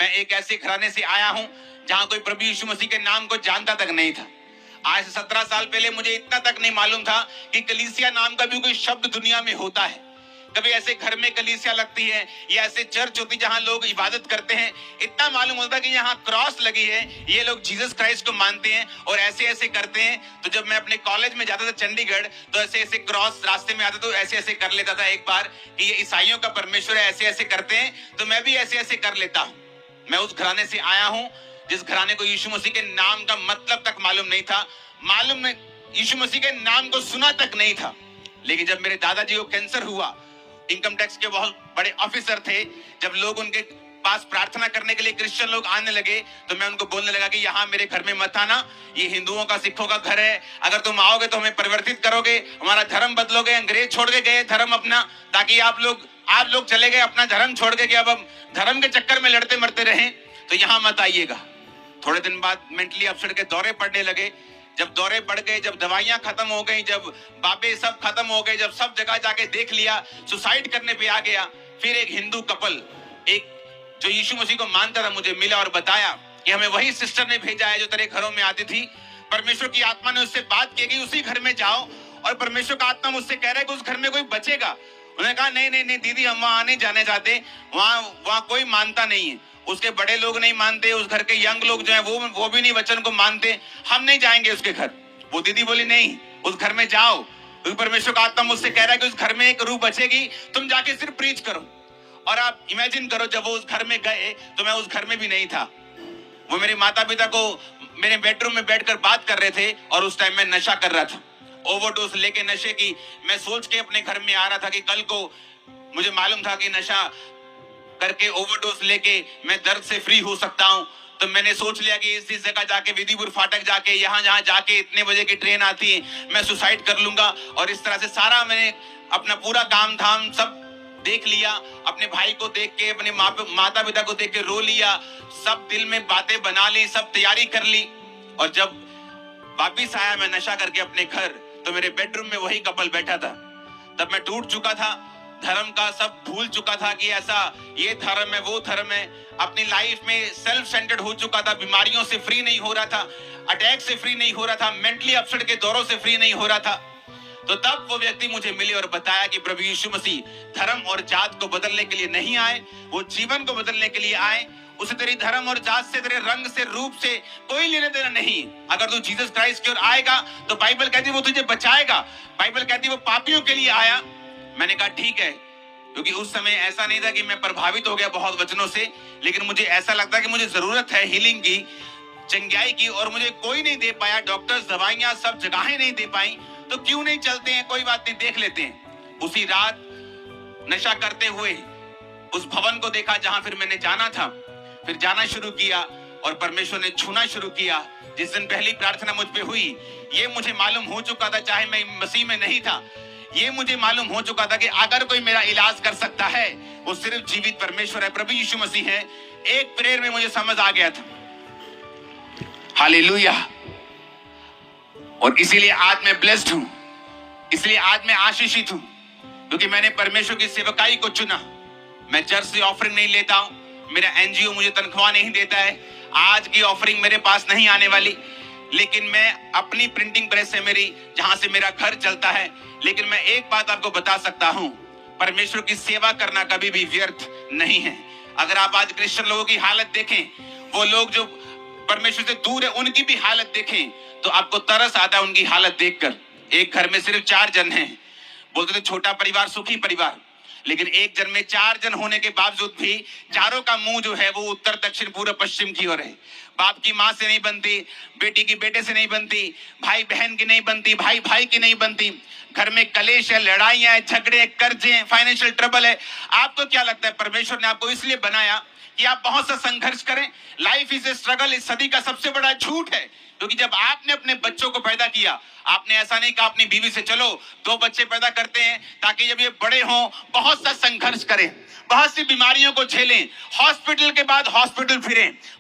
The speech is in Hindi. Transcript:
मैं एक ऐसे घराने से आया हूं जहां कोई प्रभु यीशु मसीह के नाम को जानता तक नहीं था। आज से 17 साल पहले मुझे इतना तक नहीं मालूम था कि कलीसिया नाम का भी कोई शब्द दुनिया में होता है। कभी ऐसे घर में कलीसिया लगती है या ऐसे चर्च होती जहां लोग इबादत करते हैं, इतना मालूम होता कि यहाँ क्रॉस लगी है, ये लोग जीसस क्राइस्ट को मानते हैं और ऐसे ऐसे करते हैं। तो जब मैं अपने कॉलेज में जाता था चंडीगढ़, तो ऐसे ऐसे क्रॉस रास्ते में आता तो ऐसे ऐसे कर लेता था एक बार कि ये ईसाइयों का परमेश्वर है, ऐसे ऐसे करते हैं, तो मैं भी ऐसे ऐसे कर लेता हूँ। मैं उस घराने से आया हूं जिस घराने को यीशु मसीह के नाम का मतलब तक मालूम नहीं था, यीशु मसीह के नाम को सुना तक नहीं था। लेकिन जब मेरे दादाजी को कैंसर हुआ, इनकम टैक्स के बहुत बड़े ऑफिसर थे, जब लोग उनके पास प्रार्थना करने के लिए क्रिश्चियन लोग आने लगे, तो मैं उनको बोलने लगा कि यहाँ मेरे घर में मत आना, ये हिंदुओं का सिखों का घर है, अगर तुम आओगे तो हमें परिवर्तित करोगे, हमारा धर्म बदलोगे, अंग्रेज छोड़ के गए धर्म अपना, ताकि आप लोग चले गए अपना धर्म छोड़ के कि अब हम धर्म के चक्कर में लड़ते मरते रहे, तो यहाँ मत आइएगा। थोड़े दिन बाद मेंटली अपसेट के दौरे पड़ने लगे। जब दौरे पड़ गए, जब दवाइयां खत्म हो गई, जब बाबे सब खत्म हो गए, जब सब जगह जाके देख लिया, सुसाइड करने पे आ गया, फिर एक हिंदू कपल, एक जो यीशु मसीह को मानता था, मुझे मिला और बताया कि हमें वही सिस्टर ने भेजा है जो तेरे घरों में आती थी। परमेश्वर की आत्मा ने उससे बात की कि उसी घर में जाओ, और परमेश्वर का आत्मा मुझसे कह रहा है कि उस घर में कोई बचेगा। उन्होंने कहा नहीं नहीं नहीं दीदी, हम वहां नहीं जाने चाहते, वहां कोई मानता नहीं है, उसके बड़े लोग नहीं मानते, उस घर के यंग लोग जो है वो भी नहीं वचन को मानते, हम नहीं जाएंगे उसके घर। वो दीदी बोली नहीं, उस घर में जाओ, क्योंकि परमेश्वर का आत्मा मुझसे कह रहा है कि उस घर में एक रूह बचेगी, तुम जाके सिर्फ प्रीच करो। और आप इमेजिन करो, जब वो उस घर में गए तो मैं उस घर में भी नहीं था। वो मेरे माता पिता को मेरे बेडरूम में बैठकर बात कर रहे थे, और उस टाइम मैं नशा कर रहा था, ओवरडोज लेके नशे की। मैं सोच के अपने घर में आ रहा था कि कल को मुझे मालूम था कि नशा करके ओवरडोज लेके मैं दर्द से फ्री हो सकता हूं। तो मैंने सोच लिया कि इस जगह जाके, विधिपुर फाटक जाके, यहाँ जहाँ जाके इतने बजे की ट्रेन आती है, मैं सुसाइड कर लूंगा। और इस तरह से सारा मैंने अपना पूरा काम धाम सब देख लिया, अपने भाई को देख के, अपने माता पिता को देख के रो लिया, सब दिल में बातें बना ली, सब तैयारी कर ली। और जब वापिस आया मैं नशा करके अपने घर, तो मेरे बेडरूम में वही कपल बैठा था। तब मैं टूट चुका था, धर्म का सब भूल चुका था कि ऐसा ये धर्म है वो धर्म है। अपनी लाइफ में सेल्फ सेंटर्ड हो चुका था, बीमारियों से फ्री नहीं हो रहा था, अटैक से फ्री नहीं हो रहा था, मेंटली अपसेट के दौरों से फ्री नहीं हो रहा था। तो तब वो व्यक्ति मुझे मिले और बताया कि प्रभु यीशु मसीह धर्म और जात को बदलने के लिए नहीं आए, वो जीवन को बदलने के लिए आए। उसे तेरी धर्म और जात से, तेरे रंग से, रूप से कोई लेने देना नहीं। अगर तू जीसस क्राइस्ट की ओर आएगा तो बाइबल कहती है वो तुझे बचाएगा, बाइबल कहती है वो पापियों के लिए आया। मैंने कहा ठीक है, क्योंकि उस समय ऐसा नहीं था कि मैं प्रभावित हो गया बहुत वचनों से, लेकिन मुझे ऐसा लगता कि मुझे जरूरत है हीलिंग की, चंगाई की, और मुझे कोई नहीं दे पाया। डॉक्टर्स, दवाइयां, सब जगहें नहीं दे पाई, तो क्यों नहीं चलते हैं, कोई बात नहीं, देख लेते हैं। उसी रात नशा करते हुए उस भवन को देखा जहां फिर मैंने जाना था, फिर जाना शुरू किया, और परमेश्वर ने छूना शुरू किया। जिस दिन पहली प्रार्थना मुझ पे हुई, ये मुझे मालूम हो चुका था, चाहे मैं मसीह में नहीं था, ये मुझे मालूम हो चुका था कि अगर कोई मेरा इलाज कर सकता है वो सिर्फ जीवित परमेश्वर है, प्रभु यीशु मसीह है। एक प्रेयर में मुझे समझ आ गया था। हालेलुया। और इसीलिए आज मैं ब्लेस्ड हूं, इसलिए आज मैं आशीषित हूं, क्योंकि मैंने परमेश्वर की सेवकाई को चुना। मैं चर्च से ऑफरिंग नहीं लेता हूं, मेरा एनजीओ मुझे तनख्वाह नहीं देता है, आज की ऑफरिंग मेरे पास नहीं आने वाली, लेकिन मैं अपनी प्रिंटिंग प्रेस से मेरी, जहां से मेरा घर चलता है। लेकिन मैं एक बात आपको बता सकता हूं, परमेश्वर की सेवा करना कभी भी व्यर्थ नहीं है। अगर आप आज क्रिश्चियन लोगों की हालत देखें, वो लोग जो परमेश्वर से दूर है, उनकी भी हालत देखें, तो आपको तरस आता है उनकी हालत देखकर। एक घर में सिर्फ 4 जन हैं, बोलते थे छोटा परिवार सुखी परिवार, लेकिन एक जन में 4 जन होने के बावजूद भी चारों का मुंह जो है वो उत्तर दक्षिण पूर्व पश्चिम की ओर है। बाप की माँ से नहीं बनती, बेटी की बेटे से नहीं बनती, भाई बहन की नहीं बनती, भाई भाई की नहीं बनती। घर में कलेश है, लड़ाइयां है, झगड़े, कर्जे हैं, फाइनेंशियल ट्रबल है। आपको क्या लगता है परमेश्वर ने आपको इसलिए बनाया कि आप बहुत सा संघर्ष करें? लाइफ इज ए स्ट्रगल, इस सदी का सबसे बड़ा झूठ है। क्योंकि जब आपने अपने बच्चों को पैदा किया, आपने ऐसा नहीं कहा अपनी बीवी से चलो 2 बच्चे पैदा करते हैं ताकि जब ये बड़े हों बहुत सा संघर्ष करें, बहुत सी बीमारियों को झेलें, हॉस्पिटल के बाद हॉस्पिटल फिरें,